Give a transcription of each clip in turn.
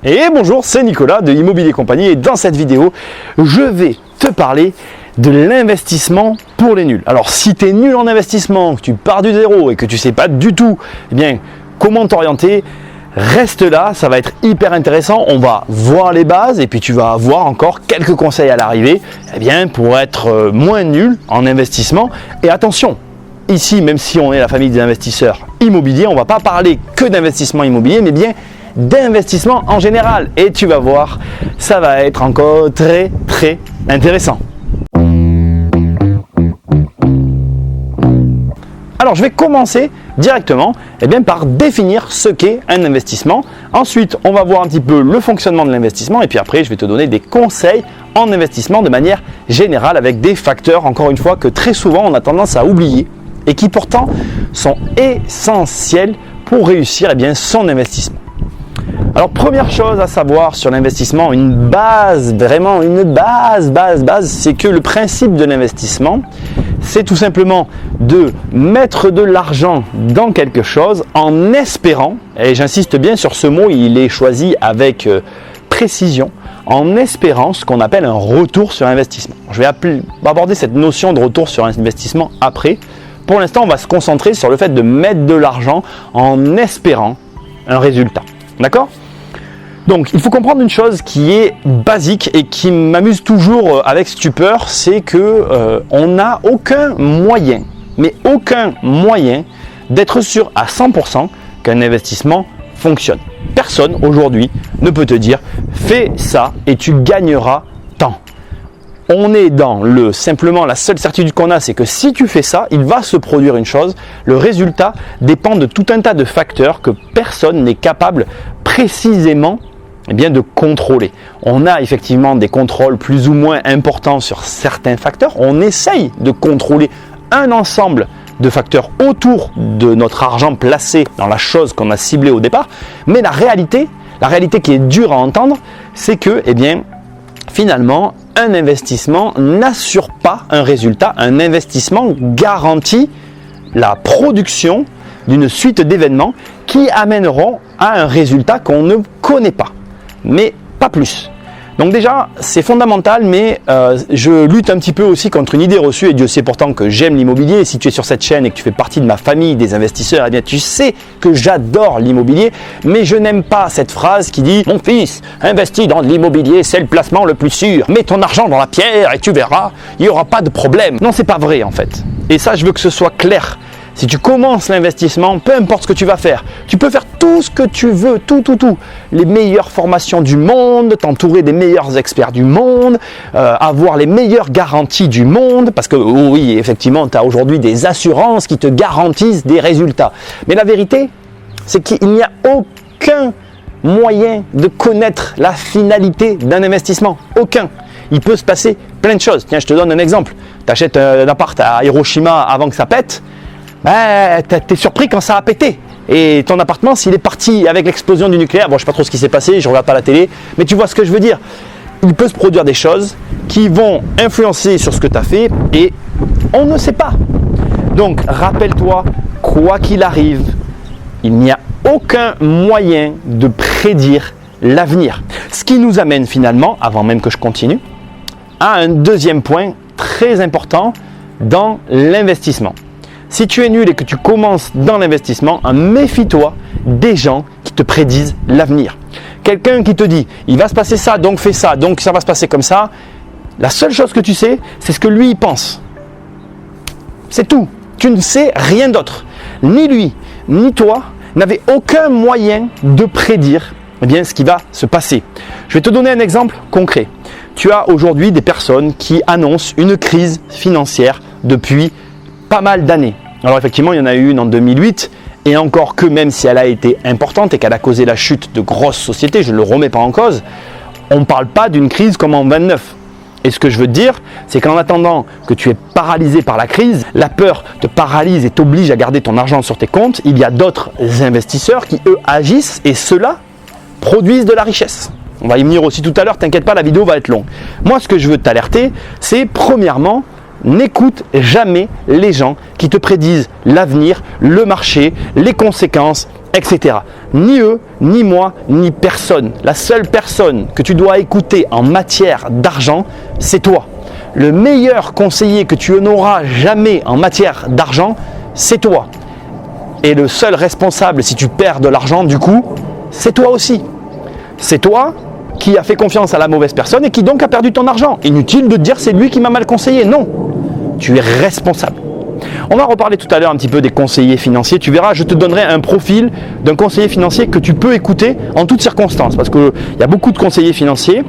Et bonjour, c'est Nicolas de Immobilier Compagnie et dans cette vidéo, je vais te parler de l'investissement pour les nuls. Alors si tu es nul en investissement, que tu pars du zéro et que tu ne sais pas du tout comment t'orienter, reste là, ça va être hyper intéressant. On va voir les bases et puis tu vas avoir encore quelques conseils à l'arrivée pour être moins nul en investissement. Et attention, ici, même si on est la famille des investisseurs immobiliers, on ne va pas parler que d'investissement immobilier, mais bien d'investissement en général. Et tu vas voir, ça va être encore très intéressant. Alors je vais commencer directement par définir ce qu'est un investissement. Ensuite, on va voir un petit peu le fonctionnement de l'investissement et puis après, je vais te donner des conseils en investissement de manière générale avec des facteurs, encore une fois, que très souvent on a tendance à oublier et qui pourtant sont essentiels pour réussir son investissement. Alors première chose à savoir sur l'investissement, une base, c'est que le principe de l'investissement, c'est tout simplement de mettre de l'argent dans quelque chose en espérant, et j'insiste bien sur ce mot, il est choisi avec précision, en espérant ce qu'on appelle un retour sur investissement. Je vais aborder cette notion de retour sur investissement après. Pour l'instant, on va se concentrer sur le fait de mettre de l'argent en espérant un résultat. D'accord ? Donc, il faut comprendre une chose qui est basique et qui m'amuse toujours avec stupeur, c'est que on n'a aucun moyen, d'être sûr à 100% qu'un investissement fonctionne. Personne aujourd'hui ne peut te dire fais ça et tu gagneras tant. On est dans simplement la seule certitude qu'on a, c'est que si tu fais ça, il va se produire une chose. Le résultat dépend de tout un tas de facteurs que personne n'est capable précisément de contrôler. On a effectivement des contrôles plus ou moins importants sur certains facteurs. On essaye de contrôler un ensemble de facteurs autour de notre argent placé dans la chose qu'on a ciblée au départ. Mais la réalité qui est dure à entendre, c'est que finalement, un investissement n'assure pas un résultat. Un investissement garantit la production d'une suite d'événements qui amèneront à un résultat qu'on ne connaît pas, mais pas plus. Donc déjà, c'est fondamental, mais je lutte un petit peu aussi contre une idée reçue, et Dieu sait pourtant que j'aime l'immobilier. Et si tu es sur cette chaîne et que tu fais partie de ma famille des investisseurs, tu sais que j'adore l'immobilier, mais je n'aime pas cette phrase qui dit « Mon fils, investis dans de l'immobilier, c'est le placement le plus sûr. Mets ton argent dans la pierre et tu verras, il n'y aura pas de problème. » Non, c'est pas vrai en fait. Et ça, je veux que ce soit clair. Si tu commences l'investissement, peu importe ce que tu vas faire, tu peux faire tout ce que tu veux, tout. Les meilleures formations du monde, t'entourer des meilleurs experts du monde, avoir les meilleures garanties du monde, parce que oui, effectivement, tu as aujourd'hui des assurances qui te garantissent des résultats. Mais la vérité, c'est qu'il n'y a aucun moyen de connaître la finalité d'un investissement. Aucun. Il peut se passer plein de choses. Tiens, je te donne un exemple. Tu achètes un appart à Hiroshima avant que ça pète. T'es surpris quand ça a pété. Et ton appartement, s'il est parti avec l'explosion du nucléaire, bon, je sais pas trop ce qui s'est passé, je regarde pas la télé, mais tu vois ce que je veux dire. Il peut se produire des choses qui vont influencer sur ce que tu as fait et on ne sait pas. Donc, rappelle-toi, quoi qu'il arrive, il n'y a aucun moyen de prédire l'avenir. Ce qui nous amène finalement, avant même que je continue, à un deuxième point très important dans l'investissement. Si tu es nul et que tu commences dans l'investissement, méfie-toi des gens qui te prédisent l'avenir. Quelqu'un qui te dit « il va se passer ça, donc fais ça, donc ça va se passer comme ça », la seule chose que tu sais, c'est ce que lui il pense. C'est tout. Tu ne sais rien d'autre. Ni lui, ni toi n'avez aucun moyen de prédire ce qui va se passer. Je vais te donner un exemple concret. Tu as aujourd'hui des personnes qui annoncent une crise financière depuis pas mal d'années. Alors effectivement, il y en a eu une en 2008 et encore que même si elle a été importante et qu'elle a causé la chute de grosses sociétés, je ne le remets pas en cause, on ne parle pas d'une crise comme en 29. Et ce que je veux te dire, c'est qu'en attendant que tu es paralysé par la crise, la peur te paralyse et t'oblige à garder ton argent sur tes comptes, il y a d'autres investisseurs qui eux agissent et ceux-là produisent de la richesse. On va y venir aussi tout à l'heure, t'inquiète pas, la vidéo va être longue. Moi, ce que je veux t'alerter, c'est premièrement, n'écoute jamais les gens qui te prédisent l'avenir, le marché, les conséquences, etc. Ni eux, ni moi, ni personne. La seule personne que tu dois écouter en matière d'argent, c'est toi. Le meilleur conseiller que tu n'auras jamais en matière d'argent, c'est toi. Et le seul responsable si tu perds de l'argent, du coup, c'est toi aussi. C'est toi qui a fait confiance à la mauvaise personne et qui donc a perdu ton argent. Inutile de te dire c'est lui qui m'a mal conseillé. Non, tu es responsable. On va reparler tout à l'heure un petit peu des conseillers financiers. Tu verras, je te donnerai un profil d'un conseiller financier que tu peux écouter en toutes circonstances. Parce qu'il y a beaucoup de conseillers financiers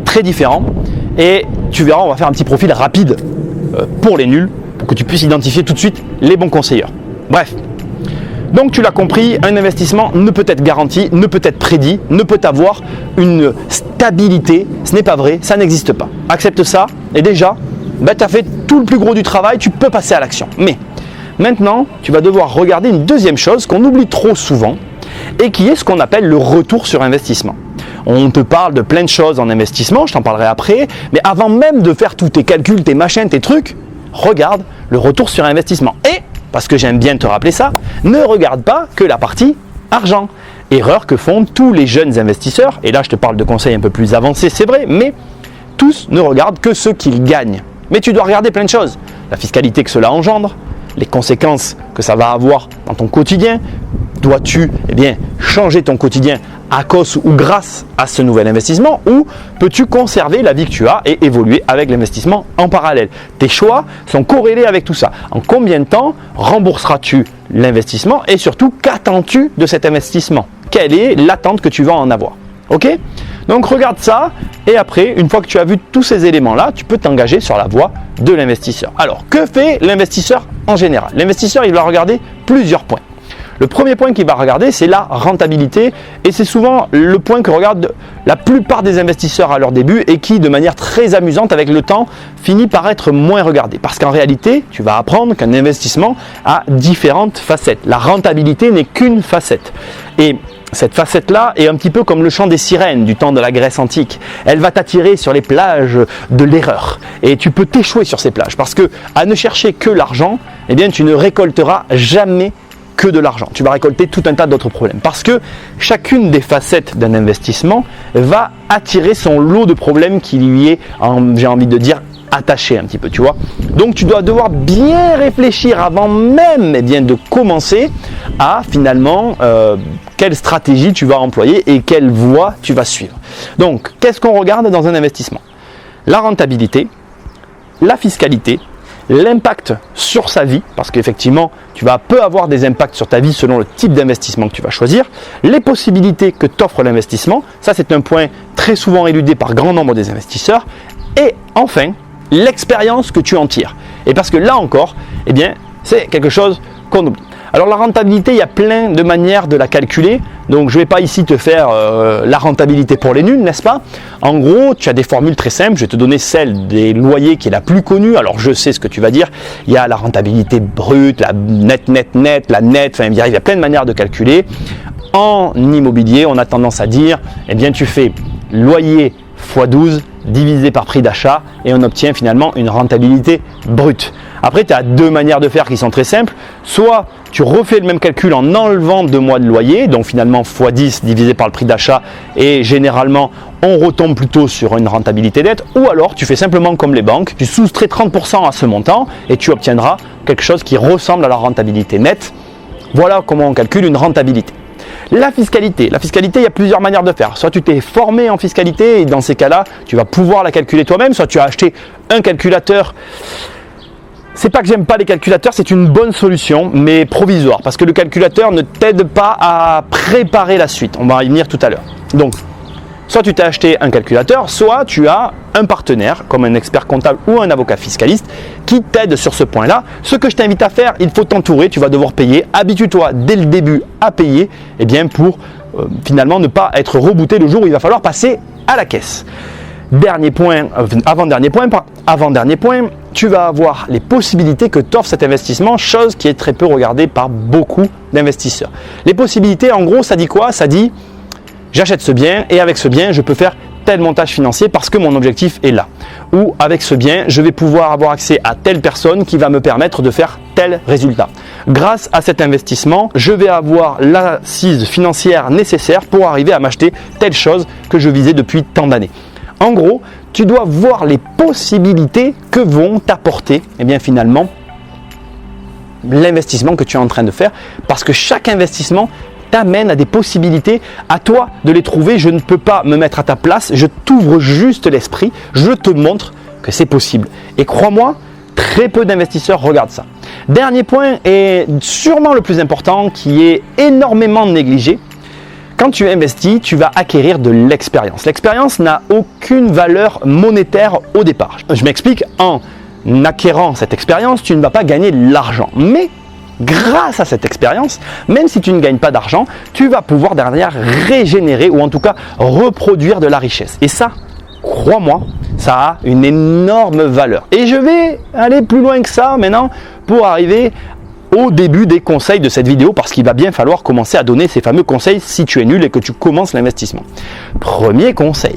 très différents. Et tu verras, on va faire un petit profil rapide pour les nuls, pour que tu puisses identifier tout de suite les bons conseillers. Bref. Donc tu l'as compris, un investissement ne peut être garanti, ne peut être prédit, ne peut avoir une stabilité. Ce n'est pas vrai, ça n'existe pas. Accepte ça et déjà, tu as fait tout le plus gros du travail, tu peux passer à l'action. Mais maintenant, tu vas devoir regarder une deuxième chose qu'on oublie trop souvent et qui est ce qu'on appelle le retour sur investissement. On te parle de plein de choses en investissement, je t'en parlerai après, mais avant même de faire tous tes calculs, tes machins, tes trucs, regarde le retour sur investissement. Et parce que j'aime bien te rappeler ça, ne regarde pas que la partie argent. Erreur que font tous les jeunes investisseurs, et là je te parle de conseils un peu plus avancés, c'est vrai, mais tous ne regardent que ce qu'ils gagnent. Mais tu dois regarder plein de choses. La fiscalité que cela engendre, les conséquences que ça va avoir dans ton quotidien. Dois-tu changer ton quotidien à cause ou grâce à ce nouvel investissement, ou peux-tu conserver la vie que tu as et évoluer avec l'investissement en parallèle? Tes choix sont corrélés avec tout ça. En combien de temps rembourseras-tu l'investissement et surtout qu'attends-tu de cet investissement? Quelle est l'attente que tu vas en avoir? Ok? Donc regarde ça et après, une fois que tu as vu tous ces éléments-là, tu peux t'engager sur la voie de l'investisseur. Alors, que fait l'investisseur en général? L'investisseur, il va regarder plusieurs points. Le premier point qu'il va regarder, c'est la rentabilité et c'est souvent le point que regardent la plupart des investisseurs à leur début et qui, de manière très amusante avec le temps, finit par être moins regardé. Parce qu'en réalité, tu vas apprendre qu'un investissement a différentes facettes. La rentabilité n'est qu'une facette. Et cette facette-là est un petit peu comme le chant des sirènes du temps de la Grèce antique. Elle va t'attirer sur les plages de l'erreur et tu peux t'échouer sur ces plages parce que à ne chercher que l'argent, tu ne récolteras jamais que de l'argent. Tu vas récolter tout un tas d'autres problèmes parce que chacune des facettes d'un investissement va attirer son lot de problèmes qui lui est, j'ai envie de dire, attaché un petit peu, tu vois. Donc tu dois devoir bien réfléchir avant même de commencer à finalement quelle stratégie tu vas employer et quelle voie tu vas suivre. Donc qu'est-ce qu'on regarde dans un investissement? La rentabilité, la fiscalité, l'impact sur sa vie, parce qu'effectivement tu peux avoir des impacts sur ta vie selon le type d'investissement que tu vas choisir, les possibilités que t'offre l'investissement, ça c'est un point très souvent éludé par grand nombre des investisseurs, et enfin l'expérience que tu en tires. Et parce que là encore, c'est quelque chose qu'on oublie. Alors la rentabilité, il y a plein de manières de la calculer. Donc je ne vais pas ici te faire la rentabilité pour les nuls, n'est-ce pas? En gros, tu as des formules très simples. Je vais te donner celle des loyers qui est la plus connue. Alors je sais ce que tu vas dire. Il y a la rentabilité brute, la net, la nette. Il y a plein de manières de calculer. En immobilier, on a tendance à dire, tu fais loyer x 12 divisé par prix d'achat et on obtient finalement une rentabilité brute. Après, tu as deux manières de faire qui sont très simples. Soit tu refais le même calcul en enlevant 2 mois de loyer, donc finalement x 10 divisé par le prix d'achat et généralement on retombe plutôt sur une rentabilité nette, ou alors tu fais simplement comme les banques, tu soustrais 30% à ce montant et tu obtiendras quelque chose qui ressemble à la rentabilité nette. Voilà comment on calcule une rentabilité. La fiscalité, il y a plusieurs manières de faire. Soit tu t'es formé en fiscalité et dans ces cas-là, tu vas pouvoir la calculer toi-même, soit tu as acheté un calculateur. C'est pas que j'aime pas les calculateurs, c'est une bonne solution, mais provisoire, parce que le calculateur ne t'aide pas à préparer la suite. On va y venir tout à l'heure. Donc, soit tu t'es acheté un calculateur, soit tu as un partenaire, comme un expert comptable ou un avocat fiscaliste, qui t'aide sur ce point-là. Ce que je t'invite à faire, il faut t'entourer, tu vas devoir payer. Habitue-toi dès le début à payer, pour finalement ne pas être rebooté le jour où il va falloir passer à la caisse. Avant-dernier point, tu vas avoir les possibilités que t'offre cet investissement, chose qui est très peu regardée par beaucoup d'investisseurs. Les possibilités, en gros, ça dit quoi? Ça dit, j'achète ce bien et avec ce bien, je peux faire tel montage financier parce que mon objectif est là. Ou avec ce bien, je vais pouvoir avoir accès à telle personne qui va me permettre de faire tel résultat. Grâce à cet investissement, je vais avoir l'assise financière nécessaire pour arriver à m'acheter telle chose que je visais depuis tant d'années. En gros, tu dois voir les possibilités que vont t'apporter, eh bien finalement, l'investissement que tu es en train de faire, parce que chaque investissement t'amène à des possibilités, à toi de les trouver. Je ne peux pas me mettre à ta place, je t'ouvre juste l'esprit, je te montre que c'est possible. Et crois-moi, très peu d'investisseurs regardent ça. Dernier point, et sûrement le plus important, qui est énormément négligé. Quand tu investis, tu vas acquérir de l'expérience. L'expérience n'a aucune valeur monétaire au départ. Je m'explique, en acquérant cette expérience, tu ne vas pas gagner de l'argent. Mais grâce à cette expérience, même si tu ne gagnes pas d'argent, tu vas pouvoir derrière régénérer ou en tout cas reproduire de la richesse. Et ça, crois-moi, ça a une énorme valeur. Et je vais aller plus loin que ça maintenant pour arriver au début des conseils de cette vidéo, parce qu'il va bien falloir commencer à donner ces fameux conseils si tu es nul et que tu commences l'investissement. Premier conseil,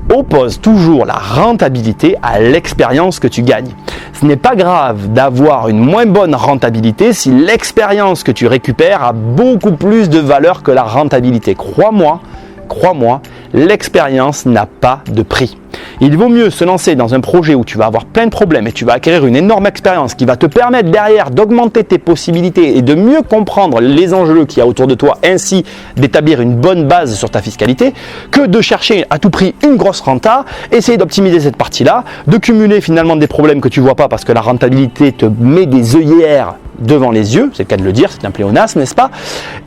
oppose toujours la rentabilité à l'expérience que tu gagnes. Ce n'est pas grave d'avoir une moins bonne rentabilité si l'expérience que tu récupères a beaucoup plus de valeur que la rentabilité. Crois-moi, l'expérience n'a pas de prix. Il vaut mieux se lancer dans un projet où tu vas avoir plein de problèmes et tu vas acquérir une énorme expérience qui va te permettre derrière d'augmenter tes possibilités et de mieux comprendre les enjeux qu'il y a autour de toi, ainsi d'établir une bonne base sur ta fiscalité, que de chercher à tout prix une grosse renta, essayer d'optimiser cette partie-là, de cumuler finalement des problèmes que tu ne vois pas parce que la rentabilité te met des œillères devant les yeux, c'est le cas de le dire, c'est un pléonasme, n'est-ce pas?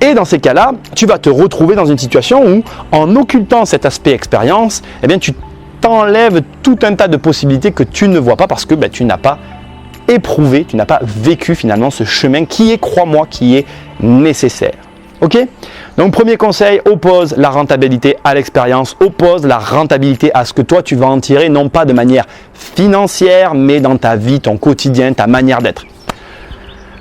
Et dans ces cas-là, tu vas te retrouver dans une situation où, en occultant cet aspect expérience, eh bien, tu t'enlèves tout un tas de possibilités que tu ne vois pas parce que tu n'as pas éprouvé, tu n'as pas vécu finalement ce chemin qui est, crois-moi, qui est nécessaire. Ok? Donc premier conseil, oppose la rentabilité à l'expérience, oppose la rentabilité à ce que toi tu vas en tirer, non pas de manière financière, mais dans ta vie, ton quotidien, ta manière d'être.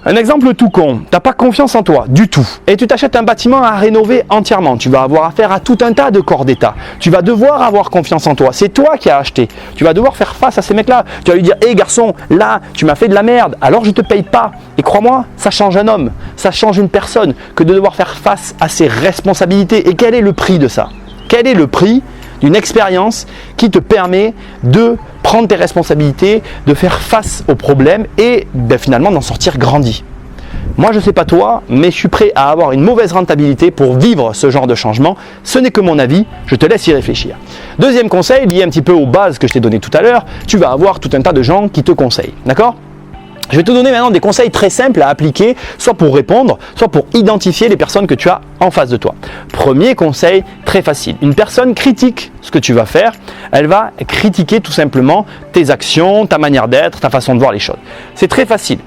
Un exemple tout con, tu n'as pas confiance en toi du tout et tu t'achètes un bâtiment à rénover entièrement. Tu vas avoir affaire à tout un tas de corps d'état. Tu vas devoir avoir confiance en toi. C'est toi qui as acheté. Tu vas devoir faire face à ces mecs-là. Tu vas lui dire, hé garçon, là, tu m'as fait de la merde, alors je ne te paye pas. Et crois-moi, ça change un homme, ça change une personne que de devoir faire face à ses responsabilités. Et quel est le prix de ça? Quel est le prix d'une expérience qui te permet de prendre tes responsabilités, de faire face aux problèmes et finalement d'en sortir grandi? Moi, je ne sais pas toi, mais je suis prêt à avoir une mauvaise rentabilité pour vivre ce genre de changement. Ce n'est que mon avis, je te laisse y réfléchir. Deuxième conseil, lié un petit peu aux bases que je t'ai données tout à l'heure, tu vas avoir tout un tas de gens qui te conseillent, d'accord ? Je vais te donner maintenant des conseils très simples à appliquer, soit pour répondre, soit pour identifier les personnes que tu as en face de toi. Premier conseil, très facile. Une personne critique ce que tu vas faire, elle va critiquer tout simplement tes actions, ta manière d'être, ta façon de voir les choses. C'est très facile.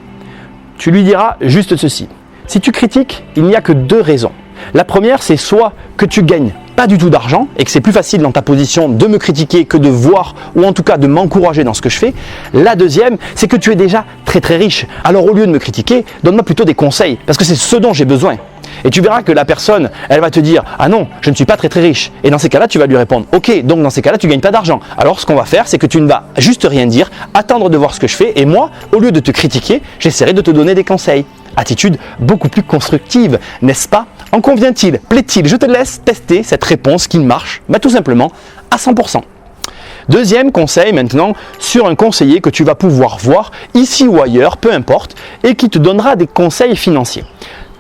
Tu lui diras juste ceci. Si tu critiques, il n'y a que deux raisons. La première, c'est soit que tu gagnes pas du tout d'argent et que c'est plus facile dans ta position de me critiquer que de voir ou en tout cas de m'encourager dans ce que je fais. La deuxième, c'est que tu es déjà très très riche. Alors au lieu de me critiquer, donne-moi plutôt des conseils parce que c'est ce dont j'ai besoin. Et tu verras que la personne, elle va te dire « Ah non, je ne suis pas très très riche ». Et dans ces cas-là, tu vas lui répondre « Ok, donc dans ces cas-là, tu ne gagnes pas d'argent ». Alors ce qu'on va faire, c'est que tu ne vas juste rien dire, attendre de voir ce que je fais et moi, au lieu de te critiquer, j'essaierai de te donner des conseils. Attitude beaucoup plus constructive, n'est-ce pas? En convient-il? Plaît-il? Je te laisse tester cette réponse qui marche, tout simplement à 100%. Deuxième conseil maintenant sur un conseiller que tu vas pouvoir voir ici ou ailleurs, peu importe, et qui te donnera des conseils financiers.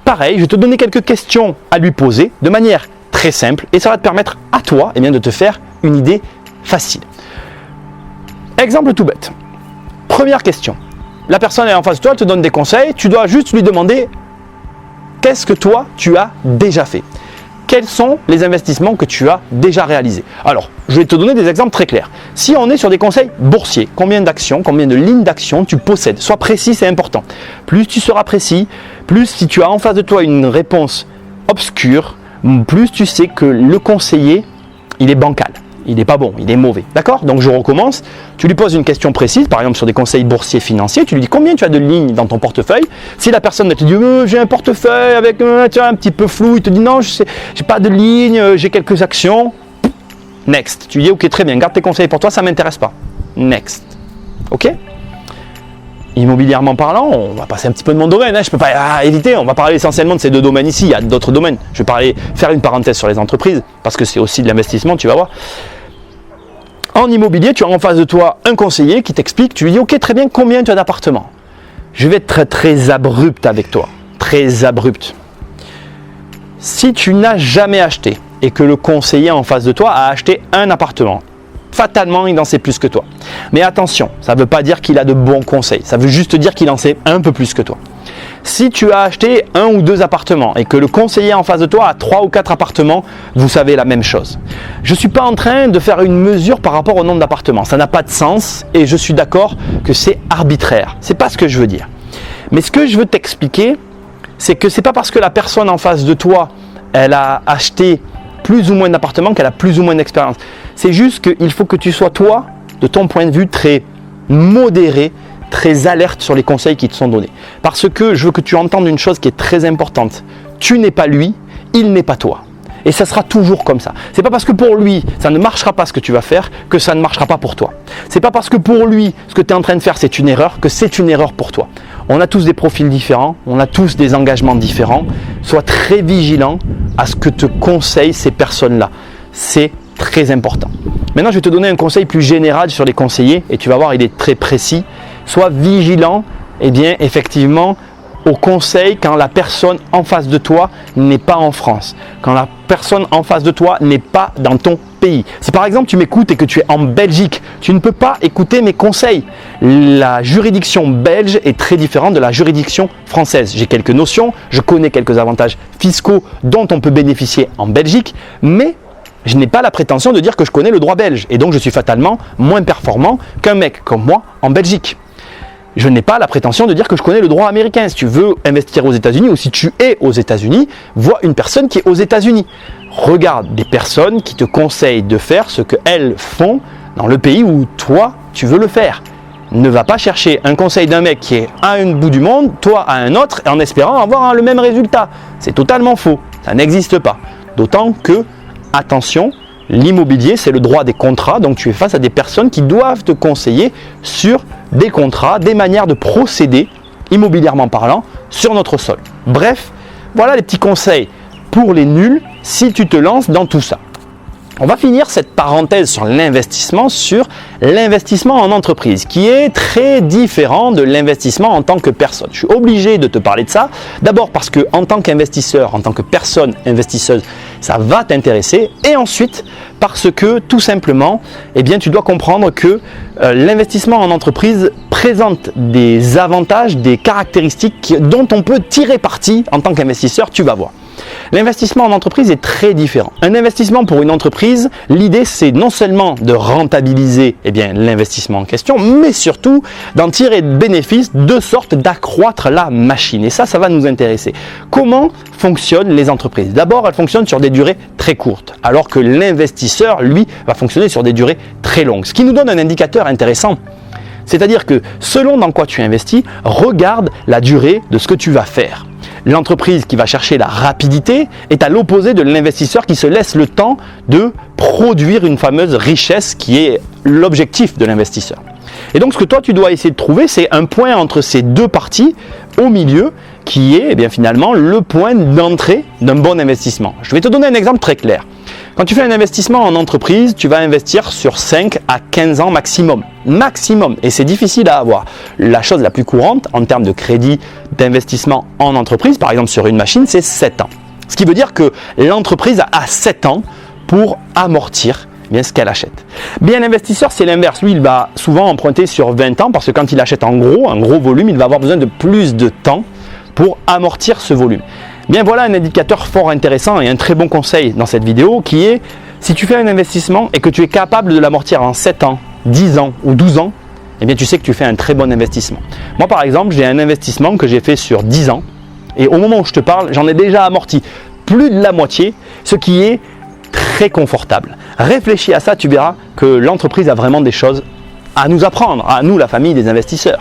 Pareil, je vais te donner quelques questions à lui poser de manière très simple et ça va te permettre à toi de te faire une idée facile. Exemple tout bête. Première question. La personne est en face de toi, elle te donne des conseils, tu dois juste lui demander qu'est-ce que toi tu as déjà fait? Quels sont les investissements que tu as déjà réalisés? Alors, je vais te donner des exemples très clairs. Si on est sur des conseils boursiers, combien d'actions, combien de lignes d'actions tu possèdes? Sois précis, c'est important. Plus tu seras précis, plus si tu as en face de toi une réponse obscure, plus tu sais que le conseiller, il est bancal. Il n'est pas bon, il est mauvais. D'accord? Donc je recommence. Tu lui poses une question précise, par exemple sur des conseils boursiers financiers. Tu lui dis combien tu as de lignes dans ton portefeuille. Si la personne te dit j'ai un portefeuille avec un petit peu flou, il te dit non, je n'ai pas de lignes, j'ai quelques actions. Next. Tu lui dis ok, très bien, garde tes conseils pour toi, ça ne m'intéresse pas. Next. Ok? immobilièrement parlant, on va passer un petit peu de mon domaine, je ne peux pas éviter, on va parler essentiellement de ces deux domaines ici, il y a d'autres domaines. Je vais faire une parenthèse sur les entreprises, parce que c'est aussi de l'investissement, tu vas voir. En immobilier, tu as en face de toi un conseiller qui t'explique, tu lui dis, ok, très bien, combien tu as d'appartements? Je vais être très, très abrupt avec toi, très abrupt. Si tu n'as jamais acheté et que le conseiller en face de toi a acheté un appartement, fatalement, il en sait plus que toi. Mais attention, ça ne veut pas dire qu'il a de bons conseils, ça veut juste dire qu'il en sait un peu plus que toi. Si tu as acheté 1 ou 2 appartements et que le conseiller en face de toi a 3 ou 4 appartements, vous savez la même chose. Je ne suis pas en train de faire une mesure par rapport au nombre d'appartements, ça n'a pas de sens et je suis d'accord que c'est arbitraire. Ce n'est pas ce que je veux dire. Mais ce que je veux t'expliquer, c'est que ce n'est pas parce que la personne en face de toi, elle a acheté plus ou moins d'appartements qu'elle a plus ou moins d'expérience. C'est juste qu'il faut que tu sois toi, de ton point de vue, très modéré, très alerte sur les conseils qui te sont donnés. Parce que je veux que tu entendes une chose qui est très importante. Tu n'es pas lui, il n'est pas toi. Et ça sera toujours comme ça. C'est pas parce que pour lui, ça ne marchera pas ce que tu vas faire, que ça ne marchera pas pour toi. C'est pas parce que pour lui, ce que tu es en train de faire, c'est une erreur, que c'est une erreur pour toi. On a tous des profils différents, on a tous des engagements différents. Sois très vigilant à ce que te conseillent ces personnes-là. C'est très important. Maintenant, je vais te donner un conseil plus général sur les conseillers et tu vas voir, il est très précis. Sois vigilant, effectivement, au conseil quand la personne en face de toi n'est pas en France, quand la personne en face de toi n'est pas dans ton pays. Si par exemple tu m'écoutes et que tu es en Belgique, tu ne peux pas écouter mes conseils. La juridiction belge est très différente de la juridiction française. J'ai quelques notions, je connais quelques avantages fiscaux dont on peut bénéficier en Belgique, mais je n'ai pas la prétention de dire que je connais le droit belge et donc je suis fatalement moins performant qu'un mec comme moi en Belgique. Je n'ai pas la prétention de dire que je connais le droit américain. Si tu veux investir aux États-Unis ou si tu es aux États-Unis, vois une personne qui est aux États-Unis. Regarde des personnes qui te conseillent de faire ce qu'elles font dans le pays où toi, tu veux le faire. Ne va pas chercher un conseil d'un mec qui est à un bout du monde, toi à un autre, en espérant avoir le même résultat. C'est totalement faux. Ça n'existe pas. D'autant que, attention, l'immobilier, c'est le droit des contrats, donc tu es face à des personnes qui doivent te conseiller sur des contrats, des manières de procéder, immobilièrement parlant, sur notre sol. Bref, voilà les petits conseils pour les nuls si tu te lances dans tout ça. On va finir cette parenthèse sur l'investissement en entreprise, qui est très différent de l'investissement en tant que personne. Je suis obligé de te parler de ça, d'abord parce que en tant qu'investisseur, en tant que personne investisseuse, ça va t'intéresser, et ensuite parce que tout simplement, tu dois comprendre que l'investissement en entreprise présente des avantages, des caractéristiques dont on peut tirer parti en tant qu'investisseur, tu vas voir. L'investissement en entreprise est très différent. Un investissement pour une entreprise, l'idée c'est non seulement de rentabiliser l'investissement en question, mais surtout d'en tirer de bénéfices de sorte d'accroître la machine. Et ça va nous intéresser. Comment fonctionnent les entreprises? D'abord, elles fonctionnent sur des durées très courtes, alors que l'investisseur, lui, va fonctionner sur des durées très longues. Ce qui nous donne un indicateur intéressant. C'est-à-dire que selon dans quoi tu investis, regarde la durée de ce que tu vas faire. L'entreprise qui va chercher la rapidité est à l'opposé de l'investisseur qui se laisse le temps de produire une fameuse richesse qui est l'objectif de l'investisseur. Et donc ce que toi tu dois essayer de trouver, c'est un point entre ces deux parties au milieu qui est finalement le point d'entrée d'un bon investissement. Je vais te donner un exemple très clair. Quand tu fais un investissement en entreprise, tu vas investir sur 5 à 15 ans maximum. Maximum. Et c'est difficile à avoir. La chose la plus courante en termes de crédit d'investissement en entreprise, par exemple sur une machine, c'est 7 ans. Ce qui veut dire que l'entreprise a 7 ans pour amortir ce qu'elle achète. L'investisseur, c'est l'inverse. Lui, il va souvent emprunter sur 20 ans parce que quand il achète un gros volume, il va avoir besoin de plus de temps pour amortir ce volume. Voilà un indicateur fort intéressant et un très bon conseil dans cette vidéo qui est, si tu fais un investissement et que tu es capable de l'amortir en 7 ans, 10 ans ou 12 ans, tu sais que tu fais un très bon investissement. Moi par exemple, j'ai un investissement que j'ai fait sur 10 ans et au moment où je te parle, j'en ai déjà amorti plus de la moitié, ce qui est très confortable. Réfléchis à ça, tu verras que l'entreprise a vraiment des choses à nous apprendre, à nous la famille des investisseurs.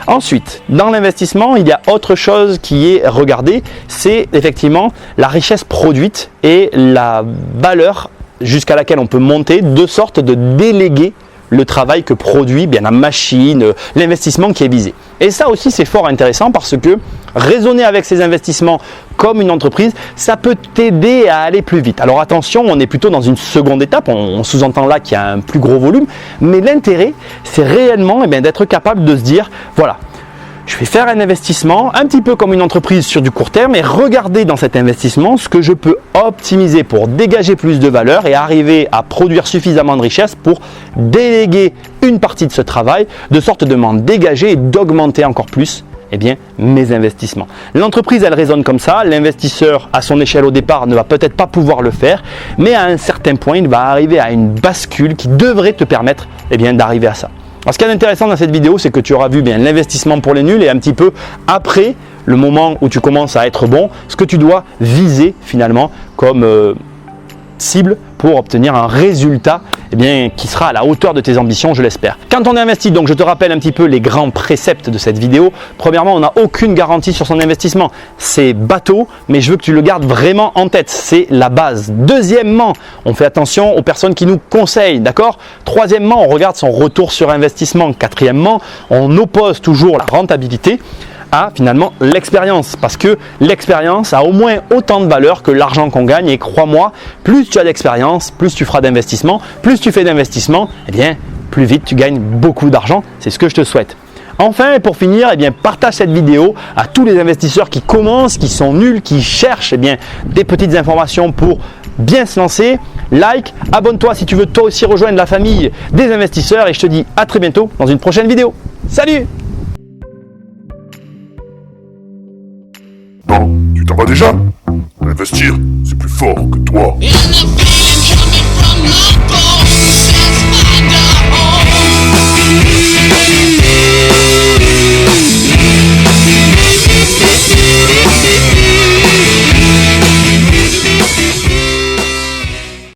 Ensuite, dans l'investissement, il y a autre chose qui est regardée, c'est effectivement la richesse produite et la valeur jusqu'à laquelle on peut monter de sorte de déléguer le travail que produit bien la machine, l'investissement qui est visé. Et ça aussi, c'est fort intéressant parce que raisonner avec ces investissements comme une entreprise, ça peut t'aider à aller plus vite. Alors attention, on est plutôt dans une seconde étape, on sous-entend là qu'il y a un plus gros volume, mais l'intérêt, c'est réellement d'être capable de se dire, voilà, je vais faire un investissement un petit peu comme une entreprise sur du court terme et regarder dans cet investissement ce que je peux optimiser pour dégager plus de valeur et arriver à produire suffisamment de richesse pour déléguer une partie de ce travail de sorte de m'en dégager et d'augmenter encore plus mes investissements. L'entreprise, elle raisonne comme ça. L'investisseur, à son échelle au départ, ne va peut-être pas pouvoir le faire, mais à un certain point, il va arriver à une bascule qui devrait te permettre d'arriver à ça. Alors, ce qui est intéressant dans cette vidéo, c'est que tu auras vu l'investissement pour les nuls et un petit peu après le moment où tu commences à être bon, ce que tu dois viser finalement comme cible pour obtenir un résultat qui sera à la hauteur de tes ambitions, je l'espère. Quand on investit, donc je te rappelle un petit peu les grands préceptes de cette vidéo. Premièrement, on n'a aucune garantie sur son investissement. C'est bateau, mais je veux que tu le gardes vraiment en tête. C'est la base. Deuxièmement, on fait attention aux personnes qui nous conseillent, d'accord? Troisièmement, on regarde son retour sur investissement. Quatrièmement, on oppose toujours la rentabilité à finalement l'expérience, parce que l'expérience a au moins autant de valeur que l'argent qu'on gagne, et crois-moi, plus tu as d'expérience, plus tu feras d'investissement, plus tu fais d'investissement, plus vite tu gagnes beaucoup d'argent, c'est ce que je te souhaite. Enfin, et pour finir, partage cette vidéo à tous les investisseurs qui commencent, qui sont nuls, qui cherchent des petites informations pour bien se lancer. Like, abonne-toi si tu veux toi aussi rejoindre la famille des investisseurs, et je te dis à très bientôt dans une prochaine vidéo. Salut! Non, tu t'en vas déjà? Investir, c'est plus fort que toi.